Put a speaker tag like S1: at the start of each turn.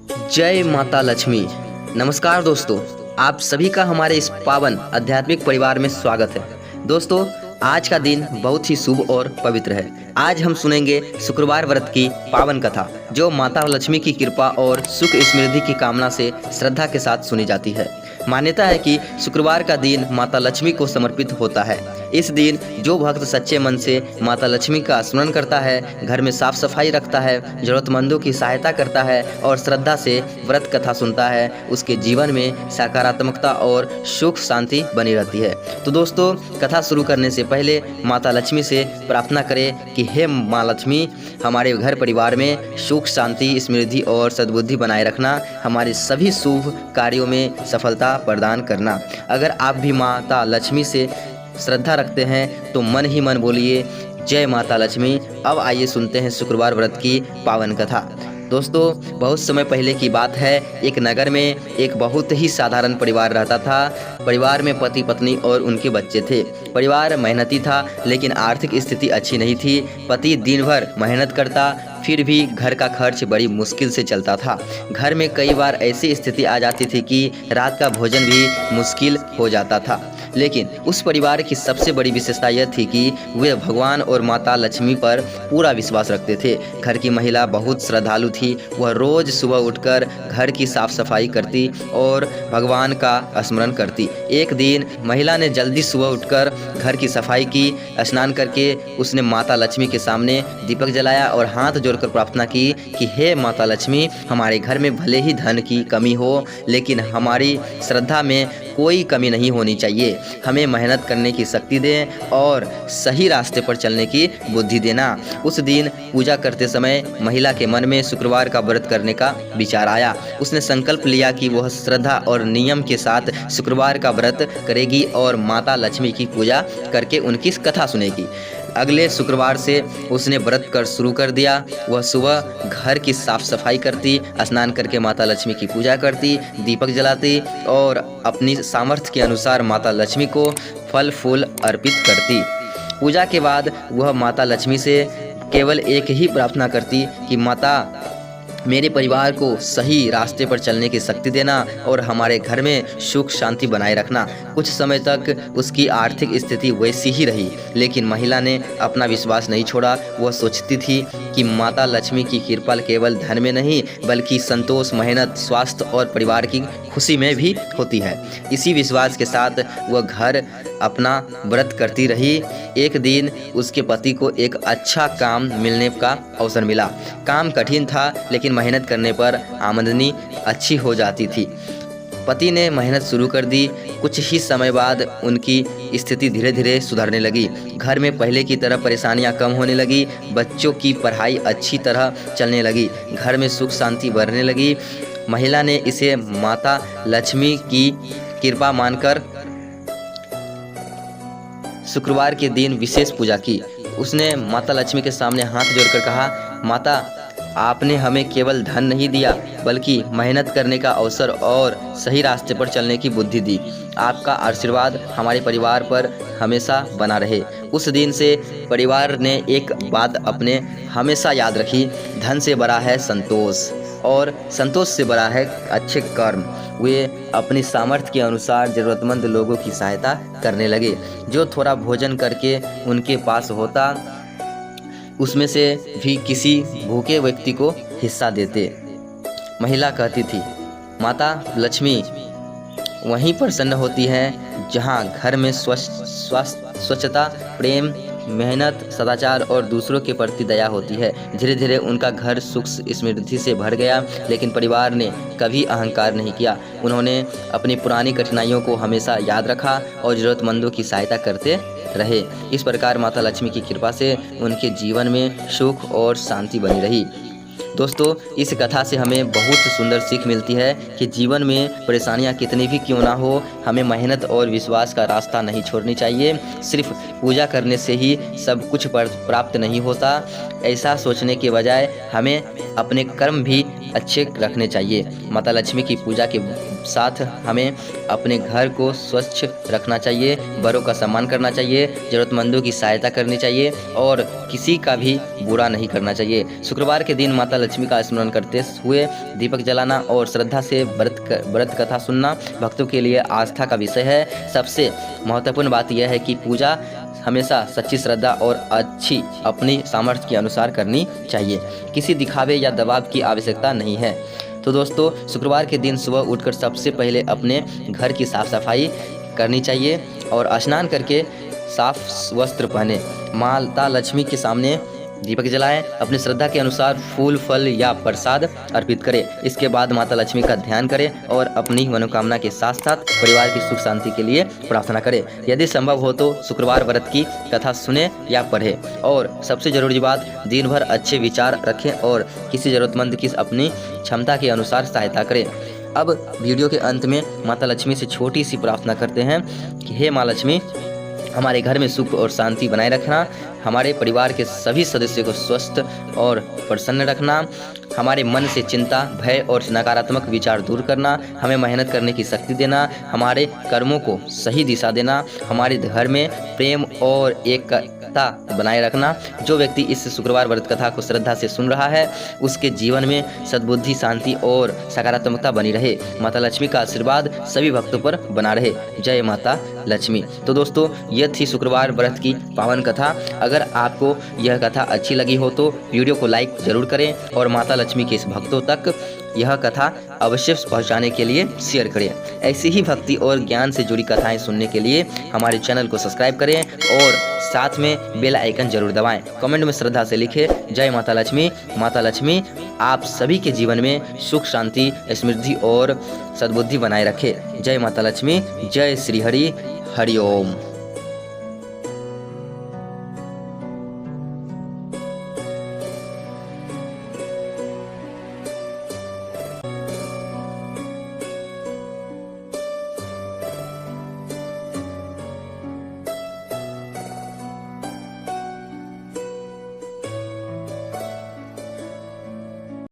S1: जय माता लक्ष्मी। नमस्कार दोस्तों, आप सभी का हमारे इस पावन आध्यात्मिक परिवार में स्वागत है। दोस्तों, आज का दिन बहुत ही शुभ और पवित्र है। आज हम सुनेंगे शुक्रवार व्रत की पावन कथा, जो माता लक्ष्मी की कृपा और सुख समृद्धि की कामना से श्रद्धा के साथ सुनी जाती है। मान्यता है कि शुक्रवार का दिन माता लक्ष्मी को समर्पित होता है। इस दिन जो भक्त सच्चे मन से माता लक्ष्मी का स्मरण करता है, घर में साफ सफाई रखता है, जरूरतमंदों की सहायता करता है और श्रद्धा से व्रत कथा सुनता है, उसके जीवन में सकारात्मकता और सुख शांति बनी रहती है। तो दोस्तों, कथा शुरू करने से पहले माता लक्ष्मी से प्रार्थना करें कि हे माँ लक्ष्मी, हमारे घर परिवार में सुख शांति समृद्धि और सद्बुद्धि बनाए रखना, हमारे सभी शुभ कार्यों में सफलता प्रदान करना। अगर आप भी माता लक्ष्मी से श्रद्धा रखते हैं तो मन ही मन बोलिए जय माता लक्ष्मी। अब आइए सुनते हैं शुक्रवार व्रत की पावन कथा। दोस्तों, बहुत समय पहले की बात है। एक नगर में एक बहुत ही साधारण परिवार रहता था। परिवार में पति पत्नी और उनके बच्चे थे। परिवार मेहनती था, लेकिन आर्थिक स्थिति अच्छी नहीं थी। पति दिन भर मेहनत करता, फिर भी घर का खर्च बड़ी मुश्किल से चलता था। घर में कई बार ऐसी स्थिति आ जाती थी कि रात का भोजन भी मुश्किल हो जाता था। लेकिन उस परिवार की सबसे बड़ी विशेषता यह थी कि वे भगवान और माता लक्ष्मी पर पूरा विश्वास रखते थे। घर की महिला बहुत श्रद्धालु थी। वह रोज सुबह उठकर घर की साफ सफाई करती और भगवान का स्मरण करती। एक दिन महिला ने जल्दी सुबह उठकर घर की सफाई की। स्नान करके उसने माता लक्ष्मी के सामने दीपक जलाया और हाथ जोड़कर प्रार्थना की कि हे माता लक्ष्मी, हमारे घर में भले ही धन की कमी हो, लेकिन हमारी श्रद्धा में कोई कमी नहीं होनी चाहिए। हमें मेहनत करने की शक्ति दें और सही रास्ते पर चलने की बुद्धि देना। उस दिन पूजा करते समय महिला के मन में शुक्रवार का व्रत करने का विचार आया। उसने संकल्प लिया कि वह श्रद्धा और नियम के साथ शुक्रवार का व्रत करेगी और माता लक्ष्मी की पूजा करके उनकी कथा सुनेगी। अगले शुक्रवार से उसने व्रत कर शुरू कर दिया। वह सुबह घर की साफ सफाई करती, स्नान करके माता लक्ष्मी की पूजा करती, दीपक जलाती और अपनी सामर्थ्य के अनुसार माता लक्ष्मी को फल फूल अर्पित करती। पूजा के बाद वह माता लक्ष्मी से केवल एक ही प्रार्थना करती कि माता, मेरे परिवार को सही रास्ते पर चलने की शक्ति देना और हमारे घर में सुख शांति बनाए रखना। कुछ समय तक उसकी आर्थिक स्थिति वैसी ही रही, लेकिन महिला ने अपना विश्वास नहीं छोड़ा। वह सोचती थी कि माता लक्ष्मी की कृपा केवल धन में नहीं, बल्कि संतोष, मेहनत, स्वास्थ्य और परिवार की खुशी में भी होती है। इसी विश्वास के साथ वह घर अपना व्रत करती रही। एक दिन उसके पति को एक अच्छा काम मिलने का अवसर मिला। काम कठिन था, लेकिन मेहनत करने पर आमदनी अच्छी हो जाती थी। पति ने मेहनत शुरू कर दी। कुछ ही समय बाद उनकी स्थिति धीरे धीरे सुधरने लगी। घर में पहले की तरह परेशानियां कम होने लगी। बच्चों की पढ़ाई अच्छी तरह चलने लगी। घर में सुख शांति बढ़ने लगी। महिला ने इसे माता लक्ष्मी की कृपा मानकर शुक्रवार के दिन विशेष पूजा की। उसने माता लक्ष्मी के सामने हाथ जोड़कर कहा, माता, आपने हमें केवल धन नहीं दिया, बल्कि मेहनत करने का अवसर और सही रास्ते पर चलने की बुद्धि दी। आपका आशीर्वाद हमारे परिवार पर हमेशा बना रहे। उस दिन से परिवार ने एक बात अपने हमेशा याद रखी, धन से बड़ा है संतोष और संतोष से बड़ा है अच्छे कर्म। वे अपनी सामर्थ्य के अनुसार ज़रूरतमंद लोगों की सहायता करने लगे। जो थोड़ा भोजन करके उनके पास होता, उसमें से भी किसी भूखे व्यक्ति को हिस्सा देते। महिला कहती थी, माता लक्ष्मी वहीं प्रसन्न होती हैं जहां घर में स्वच्छता, प्रेम, मेहनत, सदाचार और दूसरों के प्रति दया होती है। धीरे धीरे उनका घर सुख समृद्धि से भर गया, लेकिन परिवार ने कभी अहंकार नहीं किया। उन्होंने अपनी पुरानी कठिनाइयों को हमेशा याद रखा और ज़रूरतमंदों की सहायता करते रहे। इस प्रकार माता लक्ष्मी की कृपा से उनके जीवन में सुख और शांति बनी रही। दोस्तों, इस कथा से हमें बहुत सुंदर सीख मिलती है कि जीवन में परेशानियां कितनी भी क्यों ना हो, हमें मेहनत और विश्वास का रास्ता नहीं छोड़नी चाहिए। सिर्फ पूजा करने से ही सब कुछ प्राप्त नहीं होता। ऐसा सोचने के बजाय हमें अपने कर्म भी अच्छे रखने चाहिए। माता लक्ष्मी की पूजा के साथ हमें अपने घर को स्वच्छ रखना चाहिए, बड़ों का सम्मान करना चाहिए, ज़रूरतमंदों की सहायता करनी चाहिए और किसी का भी बुरा नहीं करना चाहिए। शुक्रवार के दिन माता लक्ष्मी का स्मरण करते हुए दीपक जलाना और श्रद्धा से व्रत कथा सुनना भक्तों के लिए आस्था का विषय है। सबसे महत्वपूर्ण बात यह है कि पूजा हमेशा सच्ची श्रद्धा और अच्छी अपनी सामर्थ्य के अनुसार करनी चाहिए। किसी दिखावे या दबाव की आवश्यकता नहीं है। तो दोस्तों, शुक्रवार के दिन सुबह उठकर सबसे पहले अपने घर की साफ सफाई करनी चाहिए और स्नान करके साफ वस्त्र पहने, माता लक्ष्मी के सामने दीपक जलाएं, अपनी श्रद्धा के अनुसार फूल फल या प्रसाद अर्पित करें। इसके बाद माता लक्ष्मी का ध्यान करें और अपनी मनोकामना के साथ साथ परिवार की सुख शांति के लिए प्रार्थना करें। यदि संभव हो तो शुक्रवार व्रत की कथा सुने या पढ़ें और सबसे जरूरी बात, दिन भर अच्छे विचार रखें और किसी जरूरतमंद की अपनी क्षमता के अनुसार सहायता करें। अब वीडियो के अंत में माता लक्ष्मी से छोटी सी प्रार्थना करते हैं कि हे माँ लक्ष्मी, हमारे घर में सुख और शांति बनाए रखना, हमारे परिवार के सभी सदस्यों को स्वस्थ और प्रसन्न रखना, हमारे मन से चिंता, भय और नकारात्मक विचार दूर करना, हमें मेहनत करने की शक्ति देना, हमारे कर्मों को सही दिशा देना, हमारे घर में प्रेम और एकता बनाए रखना। जो व्यक्ति इस शुक्रवार व्रत कथा को श्रद्धा से सुन रहा है, उसके जीवन में सद्बुद्धि, शांति और सकारात्मकता बनी रहे। माता लक्ष्मी का आशीर्वाद सभी भक्तों पर बना रहे। जय माता लक्ष्मी। तो दोस्तों, यह थी शुक्रवार व्रत की पावन कथा। अगर आपको यह कथा अच्छी लगी हो तो वीडियो को लाइक जरूर करें और माता लक्ष्मी के इस भक्तों तक यह कथा अवश्य पहुंचाने के लिए शेयर करें। ऐसी ही भक्ति और ज्ञान से जुड़ी कथाएं सुनने के लिए हमारे चैनल को सब्सक्राइब करें और साथ में बेल आइकन जरूर दबाएं। कमेंट में श्रद्धा से लिखें जय माता लक्ष्मी। माता लक्ष्मी आप सभी के जीवन में सुख, शांति, समृद्धि और सद्बुद्धि बनाए रखे। जय माता लक्ष्मी। जय श्री हरि। हरि ओम।